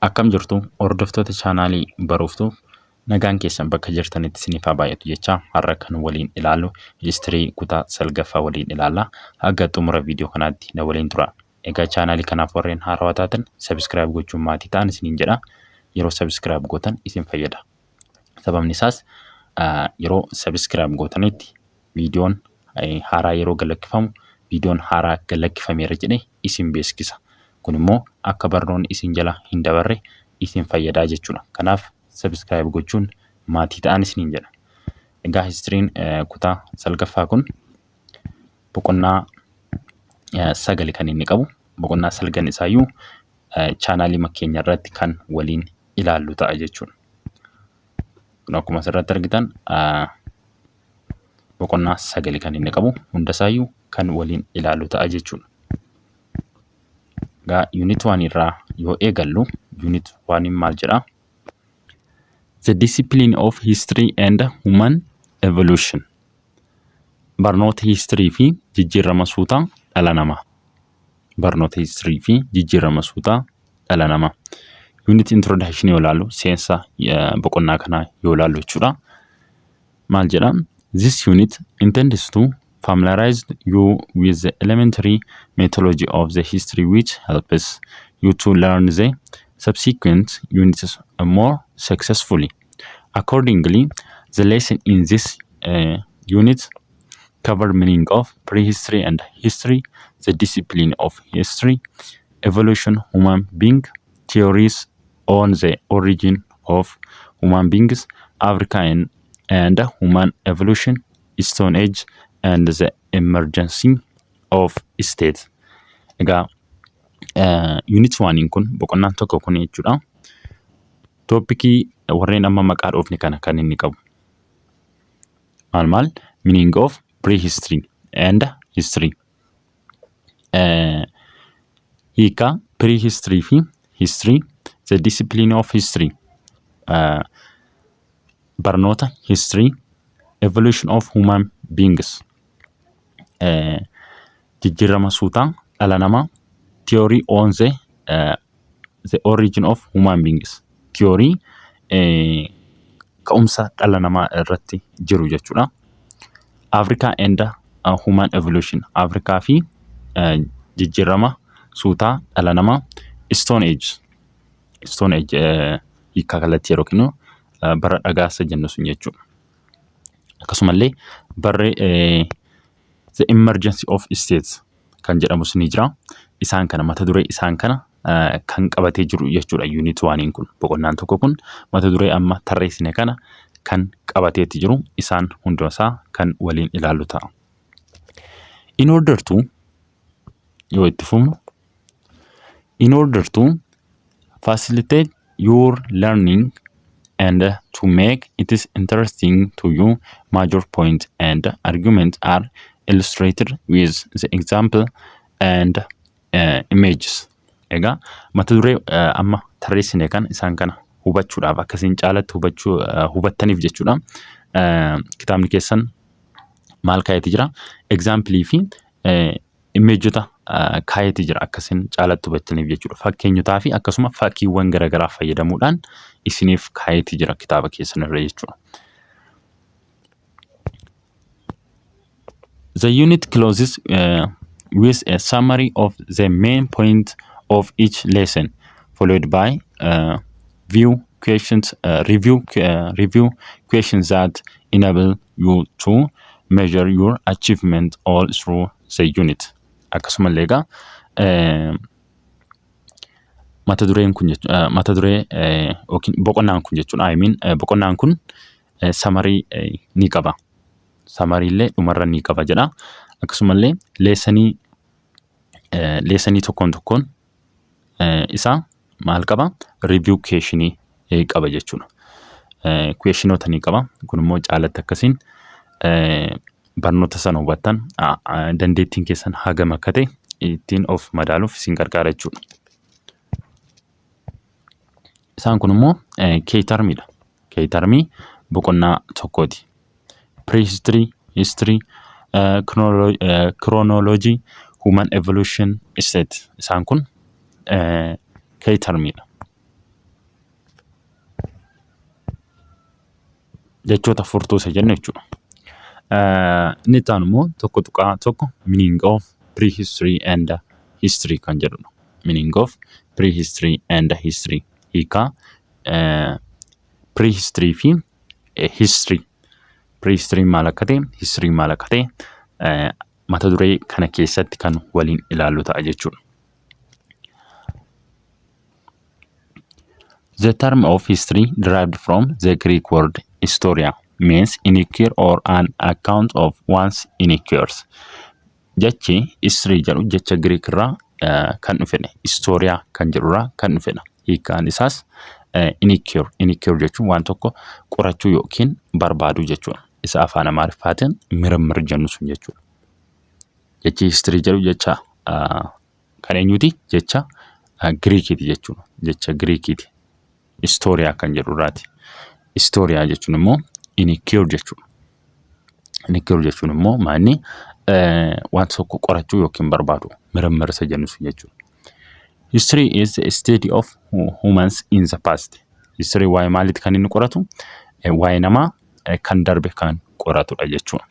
Akkam jirtu hordoftoota chaanaalii Baruuftuu nagaan keessan bakka jirtanitti isiniif haa baay'atu jechaa har'a kan waliin ilaallu histirii kutaa salgaffaa waliin ilaalla. Haga xumura viidiyoo kanaatti na waliin tura. Egaa chaanaalii kanaaf warreen haarawaa taatan subscribe gochuun maatii ta'an isiniin jedha. Yeroo subscribe gootan isin fayyada. Sababni isaas yeroo subscribe gootanitti viidiyoon haaraa yeroo galakkifamu viidiyoon haaraa galakkifameera jedhee isin beeksisa. Kun immoo akka barnoonni isin jala hin dabarre isin fayyadaa jechuudha. Kanaaf subscribe gochuun maatii ta'an isiniin jedha. Egaa histiriin kutaa salgaffaa kun boqonnaa 9 kan inni qabu. Boqonnaa 9 isaayyuu chaanaalii keenya irratti kan waliin ilaallu ta'a jechuudha. Kun akkuma asirratti argitan boqonnaa 9 kan inni qabu. Hunda isaayyuu kan waliin ilaallu ta'a jechuudha. Unit 1 irraa yoo eegallu unit 1 maal jedha? The discipline of history and human evolution. Barnoota history fi jijjiirama suutaa dhala namaa. Barnoota history fi jijjiirama suutaa dhala namaa. Unit introduction yoo ilaallu seensa boqonnaa kanaa yoo ilaallu jechuudha. Maal jedha? This unit intends to familiarize you with the elementary methodology of the history which helps you to learn the subsequent units more successfully. Accordingly, the lesson in this unit cover meaning of prehistory and history, the discipline of history, evolution, human being, theories on the origin of human beings, Africa and human evolution, Stone Age, and the emergency of state. Egaa unit 1 kun boqonnaan tokko kun jechuudha. Toopikii warreen amma maqaa dhoofne kana kan inni qabu. Maal meaning of prehistory and history. Hiika prehistory fi history, the discipline of history. Barnoota history, evolution of human beings. Jijjiirama suutaa dhala namaa, theory on the origin of human beings. Theory ka'umsa dhala namaa irratti jiru jechuudha. Africa and human evolution. Afrikaa fi jijjiirama suutaa dhala namaa. Stone Age. Stone Age hiika kallattii yeroo kennu bara dhagaasa jennu sun jechuudha. Akkasumallee barri the emergency of states kan jedhamus ni jira. Isaan kana mata duree isaan kana kan qabatee jiru jechuudha. Unit 1 kun boqonnaan tokko kun mata duree amma tarreessine kana kan qabateetti jiru. Isaan hundasaa kan waliin ilaallu ta'a. In order to facilitate your learning and to make it interesting to you, major point and argument are illustrated with the example and images. Egaa mata duree amma tarreessine kan isaan kana hubachuudhaaf akkasiin caalatti hubattaniif jechuudha. Kitaabni keessan maal kaayeeti jira? Example fi imeejota kaayeeti jira akkasiin caalatti hubattaniif jechuudha. Fakkeenyotaa fi akkasuma fakkiiwwan garaagaraa fayyadamuudhaan isiniif kaayeeti jira kitaaba keessan irra jechuudha. The unit closes with a summary of the main point of each lesson, followed by review questions that enable you to measure your achievement all through the unit. Akkasumallee egaa mata dureen kun mata duree boqonnaan kun jechuudha. Boqonnaan kun summary ni qaba. Summary illee dhumarra ni qaba jedha. Akkasumallee leesanii tokkoon isaa maal qaba? Review question qaba jechuudha. Questionoota ni qaba. Kun immoo caalatti akkasiin barnoota sana hubattan dandeettiin keessan hagam akka ta'e ittiin of madaaluuf isin gargaara jechuudha. Isaan kun immoo K-termidha. K-termii boqonnaa tokkooti. Prehistory, history, chronology, human evolution, state. Isaan kun K-termidha. jechoota furtuu isa jennu jechuudha. Inni itti aanu immoo tokko tuqaa tokko meaning of prehistory and history kan jedhudha. Meaning of prehistory and history. Hiikaa prehistory fi history. Prehistory maal akka ta'e, history maal akka ta'e mata duree kana keessatti kan waliin ilaallu ta'a jechuudha. The term of history derived from the Greek word historia means iniquity or an account of one's iniquities. Jechi history jedhu jecha Greek irraa kan dhufedha. Historia kan jedhu irraa kan dhufedha. Hiikaan isaas iniquity. Iniquity jechuun waan tokko qorachuu yookiin barbaaduu jechuudha. Isa afaan Amaariffaatiin mirmir jennu sun jechuudha. Jechi history jedhu jecha kan eenyuti? Jecha Greekiti jechuudha. Jecha Greekiti. Historia kan jedhu irraati. Historia jechuun immoo iniquity jechuudha. Iniquity jechuun immoo maanni waan tokko qorachuu yookiin barbaadu mirmir isa jennu sun jechuudha. History is the study of humans in the past. History waa'ee maaliiti kan inni qoratu? Waa'ee namaa kan darbe kan qoratudha jechuudha.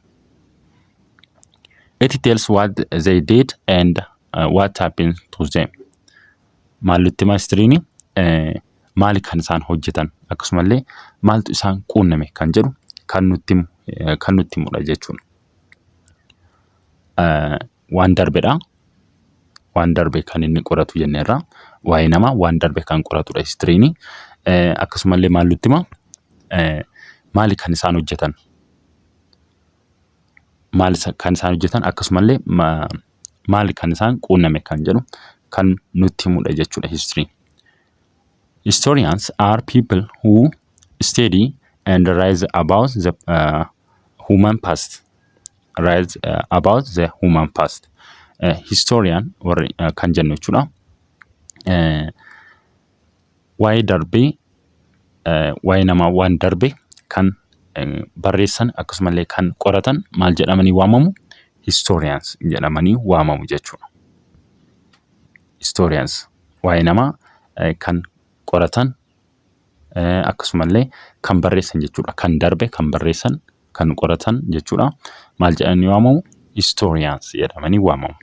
It tells what they did and what happened to them. Maaltu hima historyni? Maali kan isaan hojjetan akkasumallee maaltu isaan quunname kan jedhu kan nutti himudha jechuudha. Waan darbedha. Waan darbe kan inni qoratu jenneerra. Waa'ee namaa waan darbe kan qoratudha historyni. Akkasumallee maal nutti hima? Maali kan isaan hojjetan? Maali kan isaan hojjetan akkasumallee maali kan isaan quunname kan jedhu kan nutti himudha jechuudha history. Historians are people who study and write about the human past. Historian kan jennu jechuudha. Waa'ee darbee waa'ee namaa waan darbe kan barreessan akkasumallee kan qoratan maal jedhamanii waamamu? Historians jedhamanii waamamu jechuudha. Historians waa'ee namaa kan qoratan akkasumallee kan barreessan jechuudha. Kan darbe kan barreessan kan qoratan jechuudha. Maal jedhanii waamamu? Historians jedhamanii waamamu.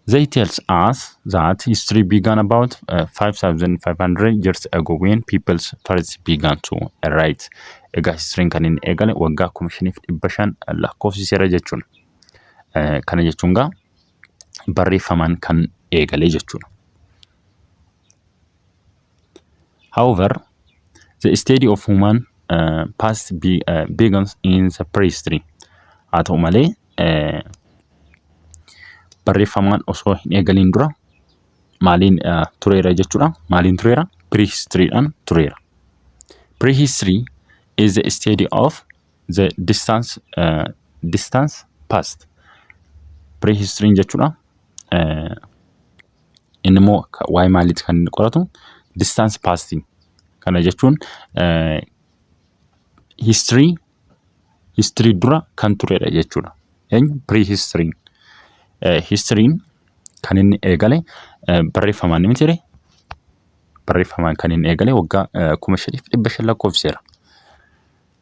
They tells us that history began about 5,500 years ago when people first began to write. Egaa history kan inni eegale waggaa 5,500 lakkoofsiseera jechuudha. Kana jechuun gaa barreeffamaan kan eegale jechuudha. However, the study of human past begins in the prehistory. Haa ta'u malee barreeffamaan osoo hin eegaliin dura maaliin tureera jechuudha. Maaliin tureera? Prehistory'dhaan tureera. Prehistory is the study of the distant past. Prehistory jechuudha. Inni immoo waa'ee maaliiti kan inni qoratu? Distance past. Kana jechuun history dura kan tureera jechuudha. Prehistory. History'n kan inni eegale barreeffamaan miti ture. Barreeffamaan kan inni eegale waggaa 5,500 lakkoofseera.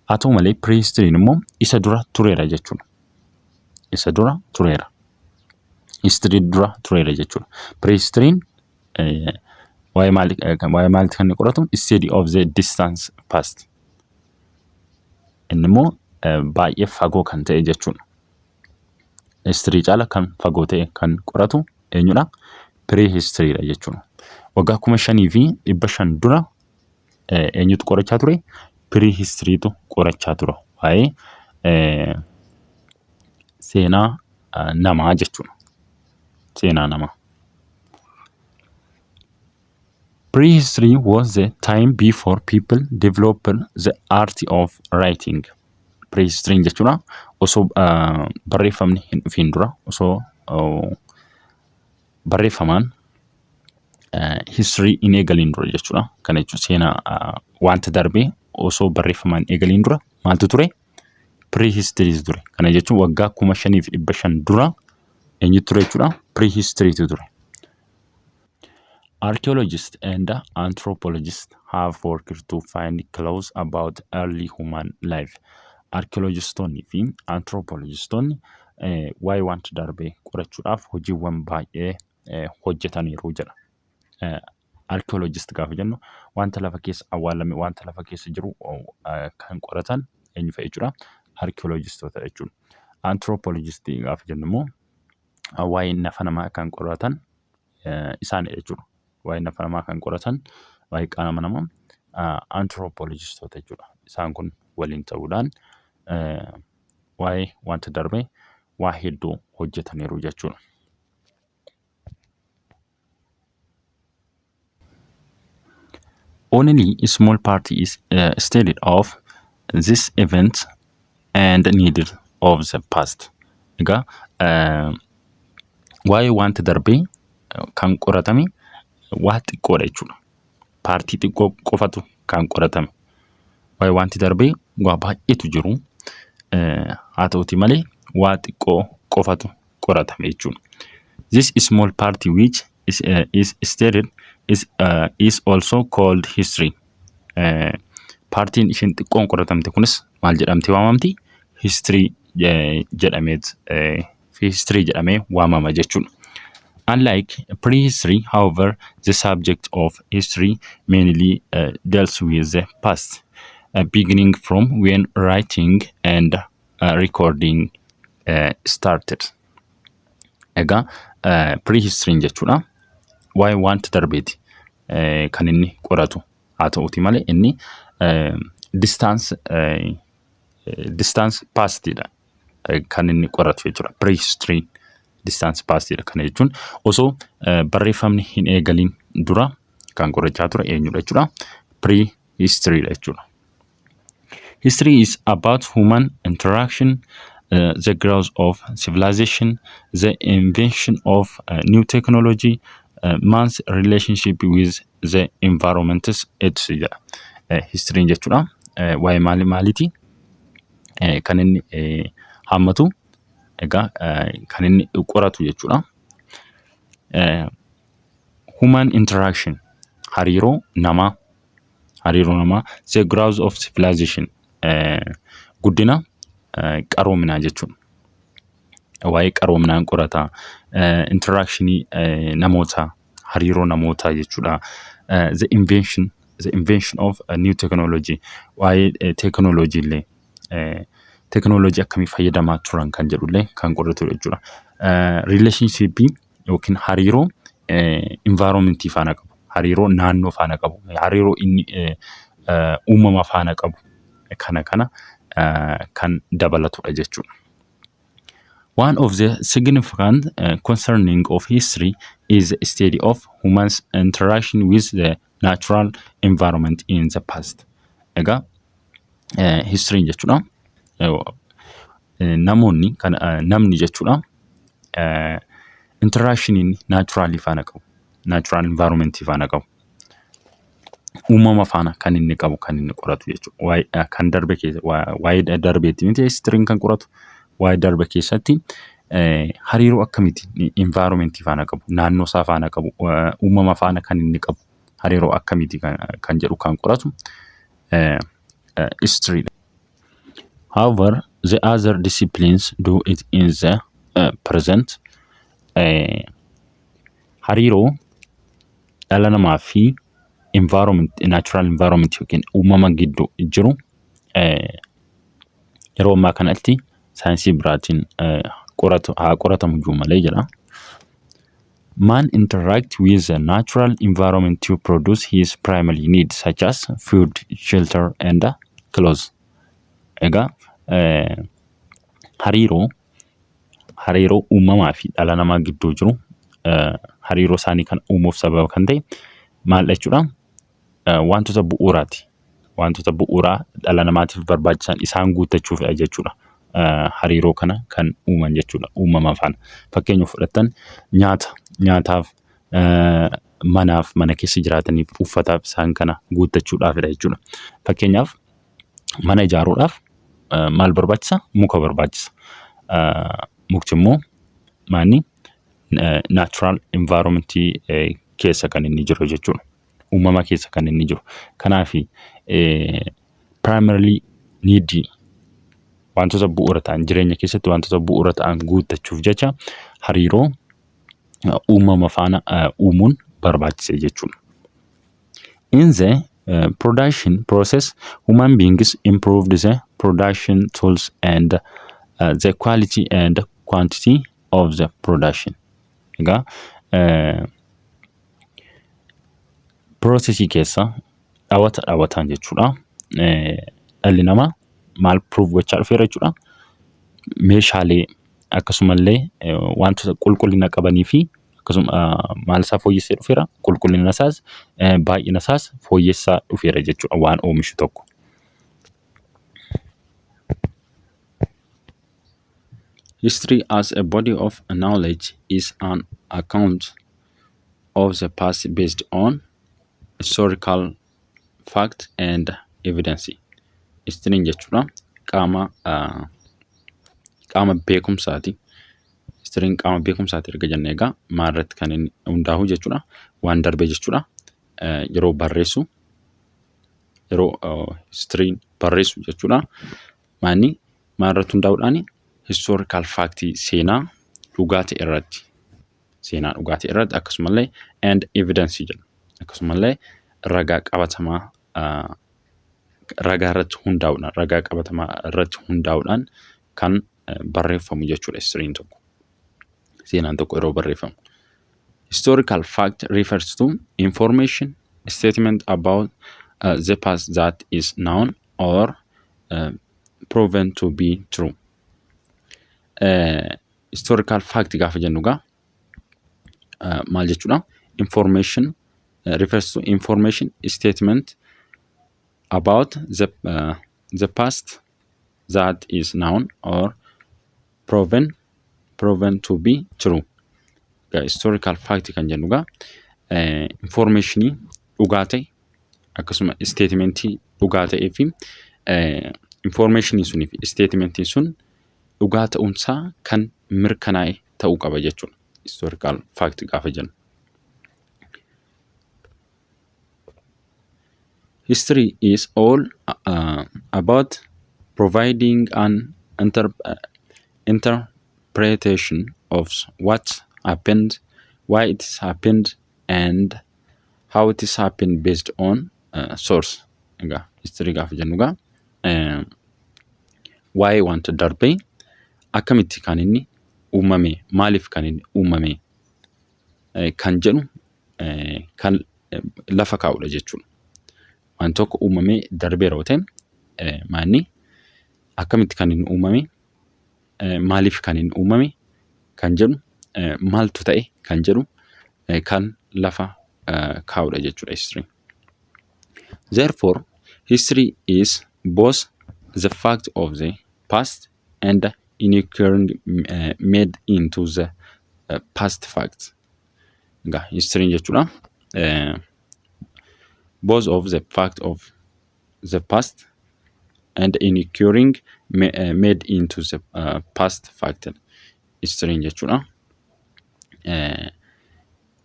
Haa ta'u malee prehistory'n immoo isa dura tureera jechuudha. Isa dura tureera. History dura tureera jechuudha. Prehistory'n waa'ee maaliiti kan inni qoratu? Study of the distant past. Inni immoo baay'ee fagoo kan ta'e jechuudha. History caala kan fagoo ta'e kan qoratu eenyudha? Prehistory'dha jechuudha. Waggaa 5,500 dura eenyutu qorachaa ture? Prehistory'tu qorachaa ture. Waa'ee seenaa namaa jechuudha. Seenaa namaa. Prehistory was the time before people developed the art of writing. Prehistory jechuudha osoo barreeffamni hin dhufiin dura, osoo barreeffamaan history hin eegaliin dura jechuudha. Kana jechuun seenaa wanta darbee osoo barreeffamaan eegaliin dura maaltu ture? Prehistory ture. Kana jechuun waggaa 5,500 dura eenyutu ture jechuudha? Prehistory ture. Archaeologists and anthropologists have worked to find clues about early human life. Archaeologistoonni fi anthropologistoonni waa'ee wanta darbee qorachuudhaaf hojiiwwan baay'ee hojjetaniiru jedha. Archaeologist gaafa jennu wanta lafa keessa awwaalame, wanta lafa keessa jiru kan qoratan eenyu fa'a jechuudha? Archaeologistoota jechuudha. Anthropologist gaafa jennu immoo waa'ee nafa namaa kan qoratan isaanidha jechuudha. Waa'ee nafa namaa kan qoratan, waa'ee qaama namaa anthropologistoota jechuudha. Isaan kun waliin ta'uudhaan waa'ee wanta darbee waa hedduu hojjetaniiru jechuudha. Only a small part is studied of this event and needed of the past. Egaa waa'ee wanta darbee kan qoratame waa xiqqoodha jechuudha. Paartii xiqqoo qofatu kan qoratame. Waa'ee wanti darbee waa baay'eetu jiru. Haa ta'uti malee waa xiqqoo qofatu qoratame jechuudha. This small part which is studied is also called history. Paartiin isheen xiqqoon qoratamte kunis maal jedhamti waamamti? History jedhamee waamama jechuudha. Unlike prehistory, however, the subject of history mainly deals with the past, beginning from when writing and recording started. Egaa prehistory jechuudha. Waa'ee wanta darbeeti kan inni qoratu. Haa ta'uti malee inni distance pastidha kan inni qoratu jechuudha. Prehistory distance pastidha kana jechuun osoo barreeffamni hin eegalin dura kan qorachaa ture eenyudha jechuudha. Prehistoryidha jechuudha. History is about human interaction, the growth of civilization, the invention of new technology, man's relationship with the environment, etc. History jechuudha. Waa'ee maaliiti? Kan inni hammatu egaa kan inni qoratu jechuudha. Human interaction, hariiroo namaa, the growth of civilization, guddina qaroominaa jechuudha. Waa'ee qaroominaan qorata. Interactionii namoota, hariiroo namootaa jechuudha. The invention of new technology, waa'ee technology illee technology akkamii fayyadamaa turan kan jedhullee kan qoratudha jechuudha. Relationship yookiin hariiroo environmentii faana qabu, hariiroo naannoo faana qabu, hariiroo inni uumama faana qabu kana kan dabalatudha jechuudha. One of the significant concerning of history is the study of humans' interaction with the natural environment in the past. Egaa history jechuudha. Namni jechuudha interaction naturally faana qabu, natural environment faana qabu, uumama faana kan inni qabu kan inni qoratu jechuudha. Waa'ee kan darbe keessa waa'ee darbeetti miti history kan qoratu. Waa'ee darbe keessatti hariiroo akkamiiti environment faana qabu, naannoo isaa faana qabu, uumama faana kan inni qabu, hariiroo akkamiiti kan jedhu kan qoratu history. However, the other disciplines do it in the present. Hariiroo dhala namaa fi natural environment yookiin uumama gidduu jiru yeroo ammaa kanatti saayinsii biraatiin qoratamu jiru malee jedha. Man interact with the natural environment to produce his primary needs such as food, shelter and clothes. Egaa hariiroo uumamaa fi dhala namaa gidduu jiru hariiroo isaanii kan uumuuf sababa kan ta'e maal jechuudha? Wantoota bu'uuraati. Wantoota bu'uuraa dhala namaatiif barbaachisan isaan guuttachuufidha jechuudha. Hariiroo kana kan uuman jechuudha uumama faana. Fakkeenyaaf fudhattan nyaataaf, manaaf, mana keessa jiraataniif, uffataaf isaan kana guuttachuudhaafidha jechuudha. Fakkeenyaaf mana ijaaruudhaaf maal barbaachisa? Muka barbaachisa. Mukti immoo natural environment keessa kan inni jiru jechuudha. Uumama keessa kan inni jiru. Kanaaf primarily need wantoota bu'uura ta'an jireenya keessatti wantoota bu'uura ta'an guuttachuuf jecha hariiroo uumama faana uumuun barbaachisa jechuudha. In the production process, human beings improved the production tools and the quality and quantity of the production. Egaa processii keessa dhaawataan jechuudha. Dhalli namaa maal prove gochaa dhufeera jechuudha. Meeshaalee akkasumallee wantoota qulqullina qabanii fi akkasuma maal isaa fooyyessee dhufeera, qulqullina isaas baay'ina isaas fooyyessaa dhufeera jechuudha waan oomishu tokko. History as a body of knowledge is an account of the past based on historical fact and evidence. History jechuudha qaama beekumsaati. History qaama beekumsaati erga jennee egaa maalirratti kan inni hundaa'u jechuudha. Waan darbe jechuudha. Yeroo barreessu yeroo history barreessu jechuudha. Maalirratti hundaa'uudhaan historical fact seenaa dhugaa ta'e irratti akkasumallee and evidence jedhu. Akkasumallee ragaa qabatamaa ragaa irratti hundaa'uudhaan kan barreeffamu jechuudha history tokko. Seenaan tokko yeroo barreeffamu. Historical fact refers to information, statement about the past that is known or proven to be true. Historical fact gaafa jennu egaa maal jechuudha? Information refers to information, statement about the past that is known or proven to be true. Historical fact kan jennu egaa informationii dhugaa ta'e akkasuma statementii dhugaa ta'ee fi informationii sunii fi statementiin sun dhugaa ta'uunsaa kan mirkanaa'e ta'uu qaba jechuudha. Historical fact gaafa jennu. History is all about providing an interpretation of what happened, why it has happened, and how it has happened based on source. Egaa history gaafa jennu egaa waa'ee wanta darbee akkamitti kan inni uumame, maaliif kan inni uumame kan jedhu kan lafa kaa'udha jechuudha. Waan tokko uumamee darbeera yoo ta'e akkamitti kan inni uumame, maaliif kan inni uumame kan jedhu maaltu ta'e kan jedhu kan lafa kaa'udha jechuudha history. Therefore, history is both the fact of the past and the inquiry made into the past facts. Egaa history jechuudha both of the fact of the past and inquiring made into the past fact. History jechuudha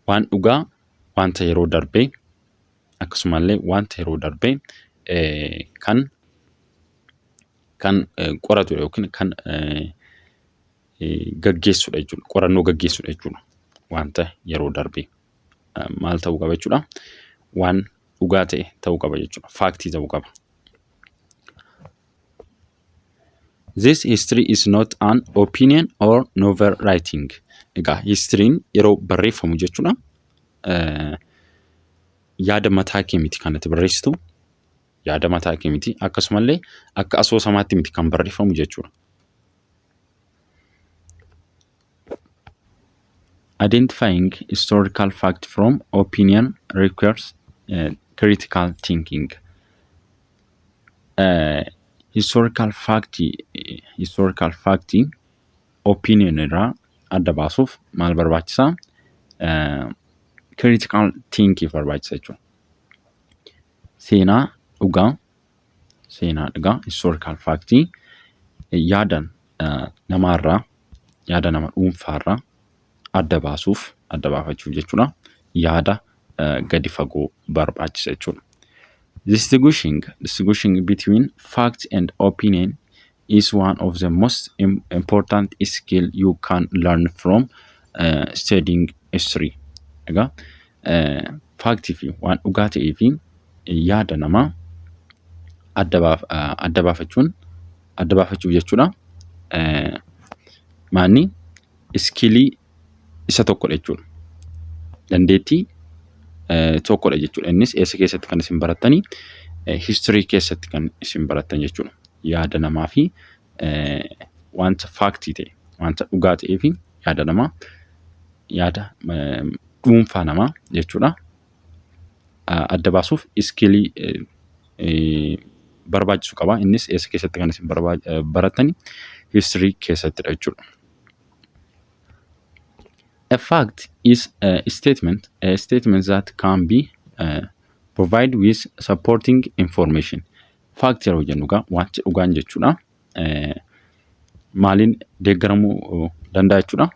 waan dhugaa wanta yeroo darbee akkasumallee wanta yeroo darbee kan qoratu yookiin kan gaggeessudha jechuudha. Qorannoo gaggeessudha jechuudha. Wanta yeroo darbee maal ta'uu qaba jechuudha? Waan dhugaa ta'e ta'uu qaba jechuudha. Faaktii ta'uu qaba. This history is not an opinion or novel writing. Egaa history'n yeroo barreeffamu jechuudha. Yaada mataa kee miti kan ati barreessitu. Yaada mataa kee miti akkasumallee akka asoosamaatti miti kan barreeffamu jechuudha. Identifying historical fact from opinion requires critical thinking. Historical fact opinion irraa adda baasuuf maal barbaachisaa? Critical thinking barbaachisa jechuudha. Seenaa dhugaa historical fact yaada namaarraa yaada nama dhuunfaarraa adda baafachuuf jechuudha. yaada gadi fagoo barbaachisa jechuudha. Distinguishing between fact and opinion is one of the most important skill you can learn from studying history. Egaa faaktii fi waan dhugaa ta'ee fi yaada namaa adda baafachuu jechuudha. Maanni iskilii isa tokkodha jechuudha. Dandeettii tokkodha jechuudha. Innis eessa keessatti kan isin barattanii history keessatti kan isin barattan jechuudha. Yaada namaa fi wanta faaktii ta'e, wanta dhugaa ta'ee fi yaada namaa, yaada dhuunfaa namaa jechuudha. Adda baasuuf iskilii barbaachisu qaba. Innis eessa keessatti kan isin barattanii history keessattidha jechuudha. A fact is a statement that can be provided with supporting information. Fact yeroo jennu egaa wanti dhugaan jechuudha. Maaliin deeggaramuu danda'a jechuudha.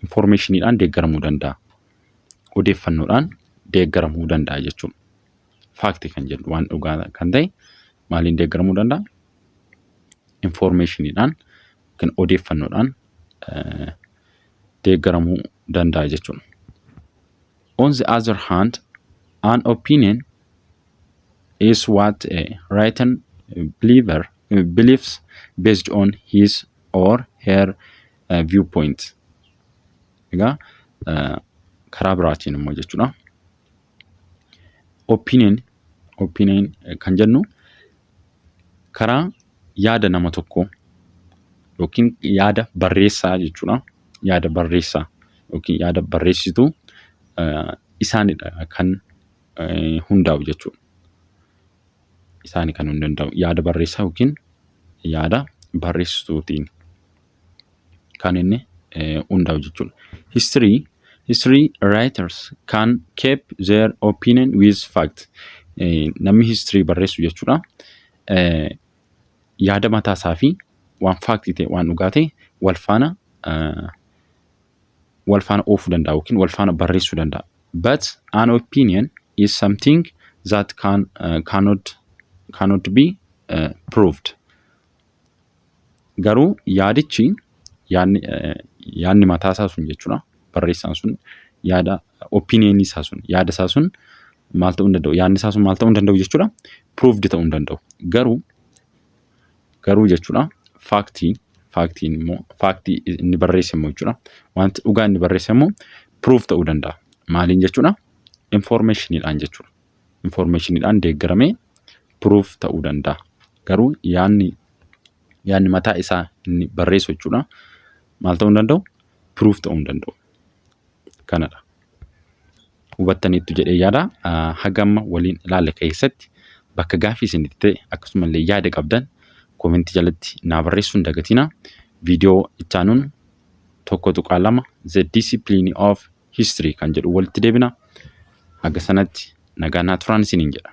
Informationiidhaan deeggaramuu danda'a. Odeeffannoodhaan deeggaramuu danda'a jechuudha. Fact kan jedhu waan dhugaa kan ta'e maaliin deeggaramuu danda'a? Informationiidhaan kan odeeffannoodhaan deeggaramuu danda'a jechuudha. On the other hand, an opinion is what a writer believes based on his or her viewpoint. Egaa karaa biraatiin immoo jechuudha. Opinion kan jennu karaa yaada nama tokko yookiin yaada barreessaa jechuudha. Yaada barreessaa yookiin yaada barreessituu isaanidha kan hundaa'u jechuudha. Isaanii kan hundaa'u yaada barreessaa yookiin yaada barreessituutiin kan inni hundaa'u jechuudha. History writers can keep their opinion with fact. Namni history barreessu jechuudha. Yaada mataasaa fi waan faaktii ta'e waan dhugaa ta'e wal faana oofuu danda'a yookiin wal faana barreessuu danda'a. But an opinion is something that cannot be proved. Garuu yaadichi yaadni mataasaa sun jechuudha. Barreessaan sun yaada opinion isaa sun yaada isaa sun maal ta'uu danda'u? Yaadni isaa sun maal ta'uu danda'u jechuudha? Proved ta'uu danda'u. Garuu jechuudha faaktiin immoo faaktii inni barreesse immoo jechuudha. Wanti dhugaa inni barreesse immoo proof ta'uu danda'a. Maaliin jechuudha? Informationiidhaan jechuudha. Informationiidhaan deeggaramee proof ta'uu danda'a. Garuu yaadni mataa isaa inni barreessu jechuudha. Maal ta'uu danda'u? Proof ta'uu danda'u. Kanadha. Hubattaniittu jedhee yaada. Hagamma waliin ilaalle keessatti bakka gaaffii isinitti ta'e akkasumallee yaada qabdan komentii jalatti naa barreessuun dagatina. Viidiyoo ittaanuun tokko tuqaa lama The Discipline of History kan jedhu walitti deebina. Haga sanatti nagaa naa turaan isiniin jedha.